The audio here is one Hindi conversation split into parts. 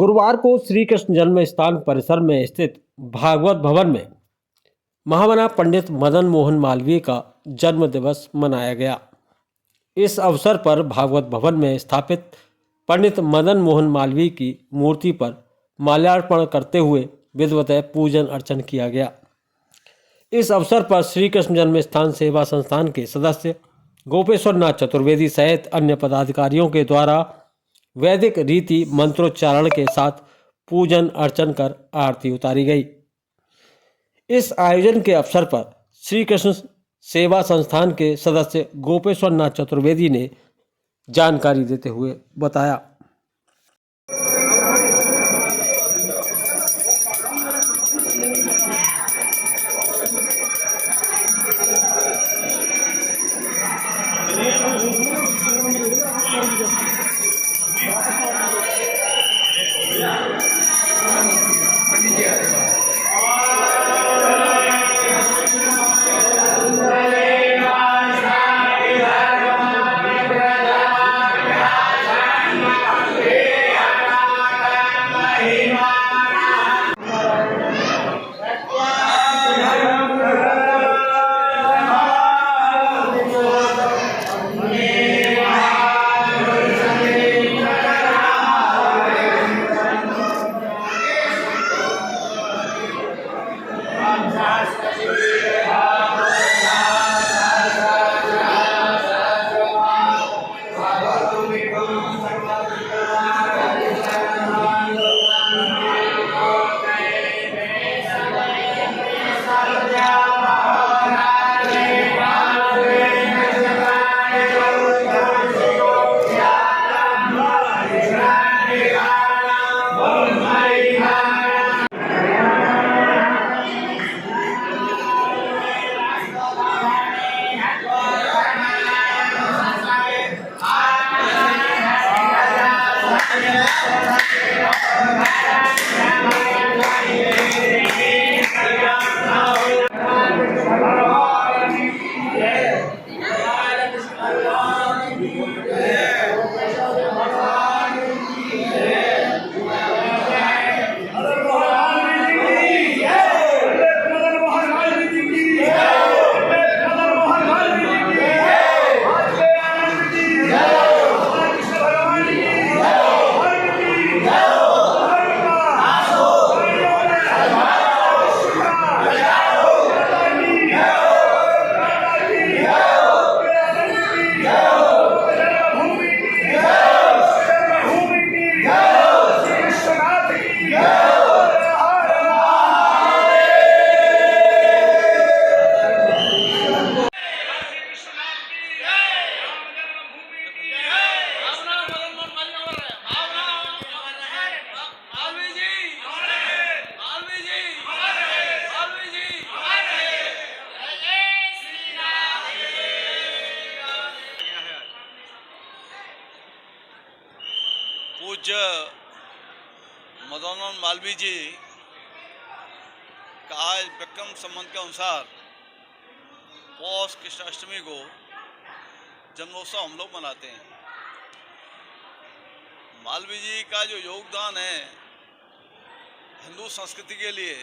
गुरुवार को श्री कृष्ण जन्म स्थान परिसर में स्थित भागवत भवन में महामना पंडित मदन मोहन मालवीय का जन्म दिवस मनाया गया। इस अवसर पर भागवत भवन में स्थापित पंडित मदन मोहन मालवीय की मूर्ति पर माल्यार्पण करते हुए विधिवत पूजन अर्चन किया गया। इस अवसर पर श्री कृष्ण जन्म स्थान सेवा संस्थान के सदस्य गोपेश्वर नाथ चतुर्वेदी सहित अन्य पदाधिकारियों के द्वारा वैदिक रीति मंत्रोच्चारण के साथ पूजन अर्चन कर आरती उतारी गई। इस आयोजन के अवसर पर श्री कृष्ण सेवा संस्थान के सदस्य गोपेश्वर नाथ चतुर्वेदी ने जानकारी देते हुए बताया। पूज्य मदन मोहन मालवीय जी का आज विक्रम संवत के अनुसार पौष कृष्ण अष्टमी को जन्मोत्सव हम लोग मनाते हैं। मालवीय जी का जो योगदान है हिंदू संस्कृति के लिए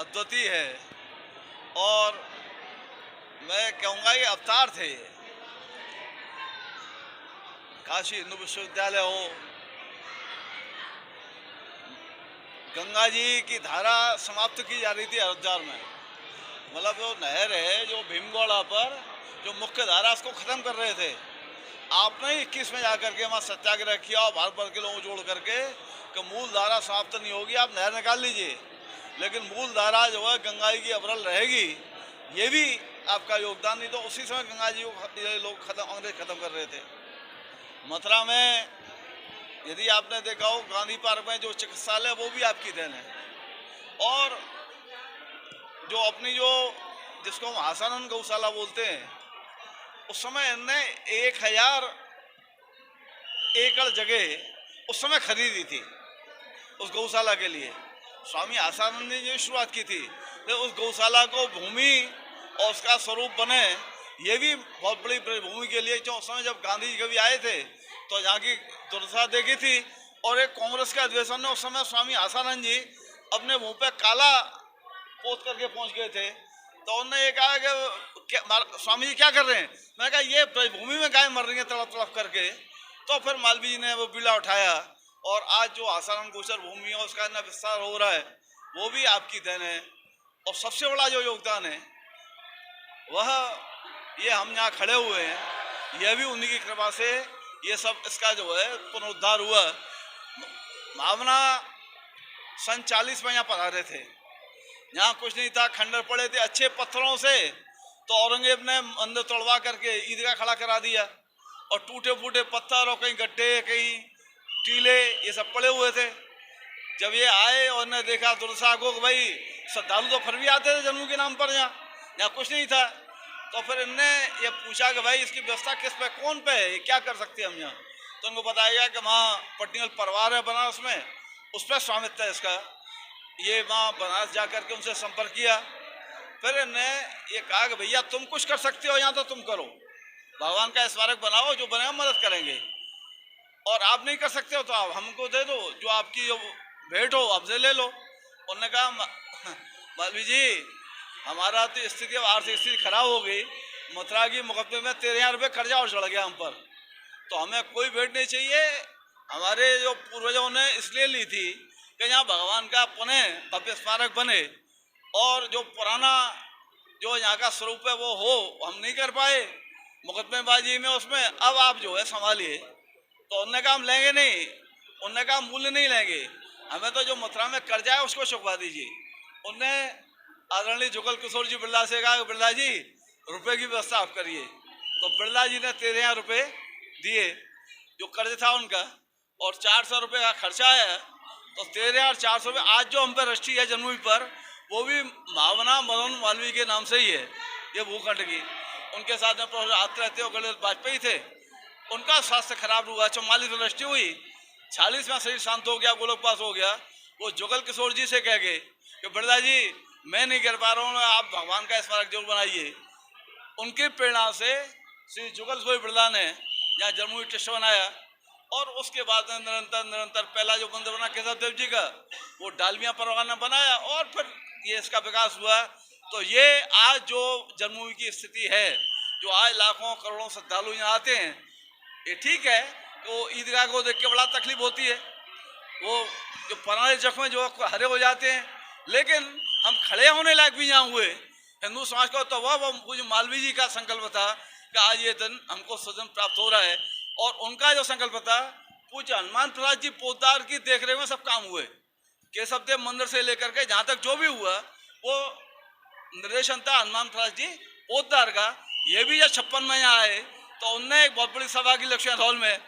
अद्वितीय है और मैं कहूँगा ये अवतार थे। काशी हिंदू विश्वविद्यालय हो, गंगा जी की धारा समाप्त की जा रही थी हरिद्वार में, मतलब जो नहर है जो भीमगौड़ा पर जो मुख्य धारा उसको ख़त्म कर रहे थे। आपने 21 में जाकर के वहाँ सत्याग्रह किया और भारत भर के लोगों को जोड़ करके कि मूल धारा समाप्त नहीं होगी, आप नहर निकाल लीजिए, लेकिन मूल धारा जो है गंगा जी की अविरल रहेगी। ये भी आपका योगदान। नहीं तो उसी समय गंगा जी को ये लोग अंग्रेज खत्म कर रहे थे। मथुरा में यदि आपने देखा हो गांधी पार्क में जो चिकित्सालय वो भी आपकी देन है। और जो अपनी जो जिसको हम आसानंद गौशाला बोलते हैं, उस समय इनने 1000 एकड़ जगह उस समय खरीदी थी उस गौशाला के लिए। स्वामी आसानंद ने ये शुरुआत की थी। तो उस गौशाला को भूमि और उसका स्वरूप बने, ये भी बहुत बड़ी भूमि के लिए। जो उस समय जब गांधी जी कभी आए थे तो यहाँ की दुर्दशा देखी थी और एक कांग्रेस के अधिवेशन में उस समय स्वामी आसानंद जी अपने मुंह पे काला पोत करके पहुंच गए थे। तो उन्होंने ये कहा कि स्वामी जी क्या कर रहे हैं। मैंने कहा ये भूमि में गाय मर रही है तड़प तड़प करके। तो फिर मालवीय जी ने वो बीड़ा उठाया और आज जो आसानंद गोचर भूमि है उसका इतना विस्तार हो रहा है वो भी आपकी देन है। और सबसे बड़ा जो योगदान है वह ये हम यहाँ खड़े हुए हैं, यह भी उन्हीं की कृपा से ये सब इसका जो है पुनरुद्धार हुआ। भावना सन 40 में यहाँ पधारे थे, यहाँ कुछ नहीं था, खंडर पड़े थे अच्छे पत्थरों से। तो औरंगजेब ने मंदिर तोड़वा करके ईदगाह खड़ा करा दिया और टूटे फूटे पत्थर और कहीं गड्ढे कहीं टीले ये सब पड़े हुए थे। जब ये आए और ने देखा दुर्सा को भाई श्रद्धालु तो फिर भी आते थे जन्मों के नाम पर, यहाँ कुछ नहीं था। तो फिर इनने ये पूछा कि भाई इसकी व्यवस्था किस पे कौन पे है, क्या कर सकते हैं हम यहाँ। तो उनको बताया गया कि वहाँ पटियाला परिवार है बनारस में, उस पर स्वामित्व है इसका। ये वहाँ बनारस जा करके उनसे संपर्क किया। फिर इनने ये कहा कि भैया तुम कुछ कर सकते हो यहाँ तो तुम करो, भगवान का स्मारक बनाओ, जो बनेगा मदद करेंगे। और आप नहीं कर सकते हो तो आप हमको दे दो, जो आपकी जो भेंट हो आपसे ले लो। उन्होंने कहा मालवीय जी हमारा तो स्थिति अब आर्थिक स्थिति खराब हो गई, मथुरा की मुकदमे में 13,000 रुपये कर्जा और चढ़ गया हम पर, तो हमें कोई भेंट नहीं चाहिए। हमारे जो पूर्वजों ने इसलिए ली थी कि यहाँ भगवान का पुनः भव्य स्मारक बने और जो पुराना जो यहाँ का स्वरूप है वो हो, हम नहीं कर पाए मुकदमेबाजी में उसमें, अब आप जो है संभालिए। तो उन्होंने कहा हम लेंगे नहीं, उन्होंने कहा मूल्य नहीं लेंगे, हमें तो जो मथुरा में कर्जा है उसको चुकवा दीजिए। उनने आदरणीय जुगल किशोर जी बिरला से कहा बिरला जी रुपए की व्यवस्था आप करिए। तो बिरला जी ने 13,000 रुपये दिए जो कर्ज था उनका, और 400 रुपये का खर्चा है। तो 13,400 रुपये आज जो हम पर रजिस्ट्री है जन्मभूमि पर, वो भी भावना मदन मालवीय के नाम से ही है, ये भूखंड की। उनके साथ में प्रोफेसर आते रहते गणेश वाजपेयी थे, उनका स्वास्थ्य खराब हुआ, 44 में रजिस्ट्री हुई, 46 में शरीर शांत हो गया, गोलोक पास हो गया। वो जुगल किशोर जी से कह गए कि बिरला जी मैं नहीं कर पा रहा हूँ, आप भगवान का स्मारक जरूर बनाइए। उनकी प्रेरणा से श्री जुगल किशोर बिरला ने यहाँ जन्मभूमि ट्रस्ट बनाया और उसके बाद निरंतर पहला जो मंदिर बना केशव देव जी का, वो डालमिया परिवार ने बनाया और फिर ये इसका विकास हुआ। तो ये आज जो जन्मभूमि की स्थिति है, जो आज लाखों करोड़ों श्रद्धालु यहाँ आते हैं, ये ठीक है। तो ईदगाह को देख के बड़ा तकलीफ होती है, वो जो पुराने जख्म जो हरे हो जाते हैं, लेकिन हम खड़े होने लायक भी यहाँ हुए हिंदू समाज को। तो वह जो मालवीय जी का संकल्प था कि आज ये दिन हमको सदन प्राप्त हो रहा है, और उनका जो संकल्प था पूज्य हनुमान प्रसाद जी पोद्दार की देखरेख में सब काम हुए। केशव देव मंदिर से लेकर के जहाँ तक जो भी हुआ वो निर्देशन था हनुमान प्रसाद जी पोद्दार का। ये भी जब 56 में यहाँ आए तो उनने एक बहुत बड़ी सभा की लक्ष्मण हॉल में,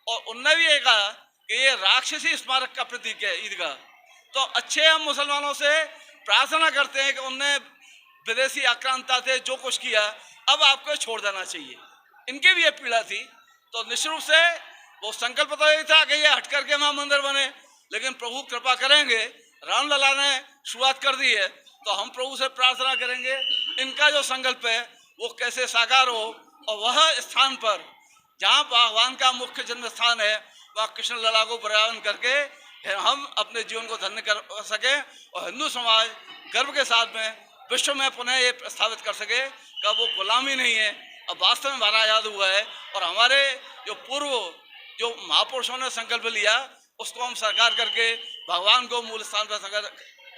और उनने भी ये कहा कि ये राक्षसी स्मारक का प्रतीक है ईदगाह। तो अच्छे हम मुसलमानों से प्रार्थना करते हैं कि उनने विदेशी आक्रांता थे जो कुछ किया, अब आपको छोड़ देना चाहिए। इनकी भी ये पीड़ा थी। तो निश्चित रूप से वो संकल्प तो यही था कि ये हट करके वहाँ मंदिर बने, लेकिन प्रभु कृपा करेंगे, रामलला ने शुरुआत कर दी है, तो हम प्रभु से प्रार्थना करेंगे इनका जो संकल्प है वो कैसे साकार हो, और वह स्थान पर जहाँ भगवान का मुख्य जन्म स्थान है वह कृष्ण लला को बरावन करके हम अपने जीवन को धन्य कर सके और हिंदू समाज गर्व के साथ में विश्व में पुनः ये स्थापित कर सके कि वो गुलामी नहीं है, अब वास्तव में भारत आज़ाद हुआ है। और हमारे जो पूर्व जो महापुरुषों ने संकल्प लिया उसको हम साकार करके भगवान को मूल स्थान पर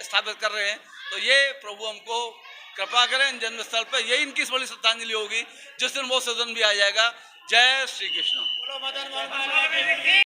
स्थापित कर रहे हैं। तो ये प्रभु हमको कृपा करें जन्म स्थल पर, यही इनकी बड़ी श्रद्धांजलि होगी जिस दिन वो सदन भी आ जाएगा। जय श्री कृष्ण।